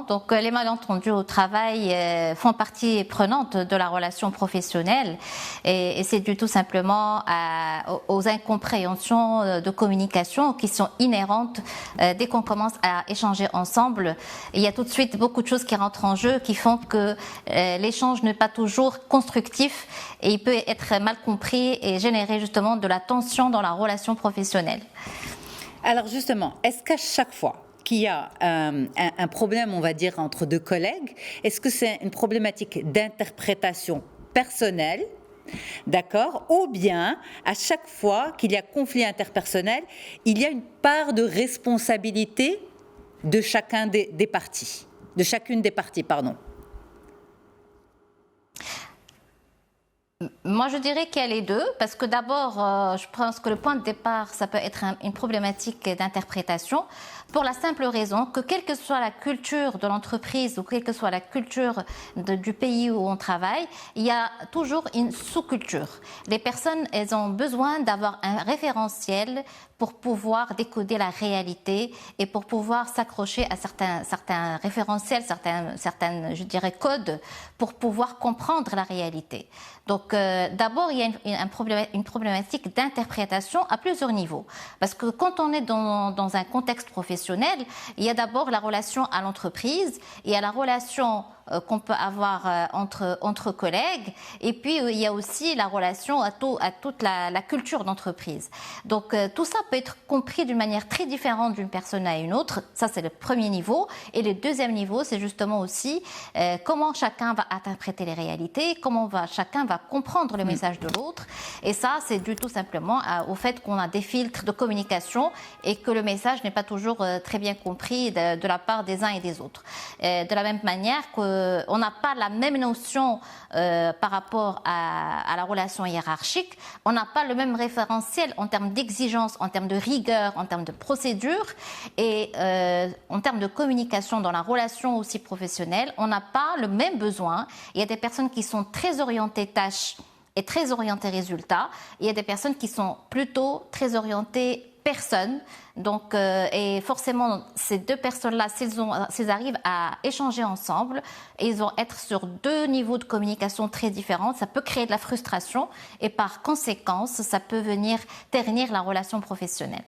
Donc, les malentendus au travail font partie prenante de la relation professionnelle et c'est dû tout simplement aux incompréhensions de communication qui sont inhérentes dès qu'on commence à échanger ensemble. Il y a tout de suite beaucoup de choses qui rentrent en jeu qui font que l'échange n'est pas toujours constructif et il peut être mal compris et générer justement de la tension dans la relation professionnelle. Alors justement, est-ce qu'à chaque fois qu'il y a un problème, on va dire, entre deux collègues, est-ce que c'est une problématique d'interprétation personnelle, d'accord, ou bien à chaque fois qu'il y a conflit interpersonnel, il y a une part de responsabilité de chacun des parties, de chacune des parties, pardon. Moi, je dirais qu'il y a les deux, parce que d'abord, je pense que le point de départ, ça peut être une problématique d'interprétation, pour la simple raison que quelle que soit la culture de l'entreprise ou quelle que soit la culture du pays où on travaille, il y a toujours une sous-culture. Les personnes, elles ont besoin d'avoir un référentiel pour pouvoir décoder la réalité et pour pouvoir s'accrocher à certains référentiels, certains, je dirais, codes pour pouvoir comprendre la réalité. Donc, d'abord, il y a une problématique d'interprétation à plusieurs niveaux. Parce que quand on est dans un contexte professionnel, il y a d'abord la relation à l'entreprise, il y a la relation qu'on peut avoir entre collègues, et puis il y a aussi la relation à toute la culture d'entreprise. Donc tout ça peut être compris d'une manière très différente d'une personne à une autre. Ça, c'est le premier niveau. Et le deuxième niveau, c'est justement aussi comment chacun va interpréter les réalités, comment chacun va comprendre le message de l'autre. Et ça, c'est dû tout simplement au fait qu'on a des filtres de communication et que le message n'est pas toujours très bien compris de la part des uns et des autres. De la même manière qu'on n'a pas la même notion par rapport à la relation hiérarchique, on n'a pas le même référentiel en termes d'exigence, en termes de rigueur, en termes de procédure et en termes de communication dans la relation aussi professionnelle, on n'a pas le même besoin. Il y a des personnes qui sont très orientées tâches et très orientées résultats. Il y a des personnes qui sont plutôt très orientées personnes. Donc, et forcément, ces deux personnes-là, s'ils arrivent à échanger ensemble, ils vont être sur deux niveaux de communication très différents. Ça peut créer de la frustration et par conséquence, ça peut venir ternir la relation professionnelle.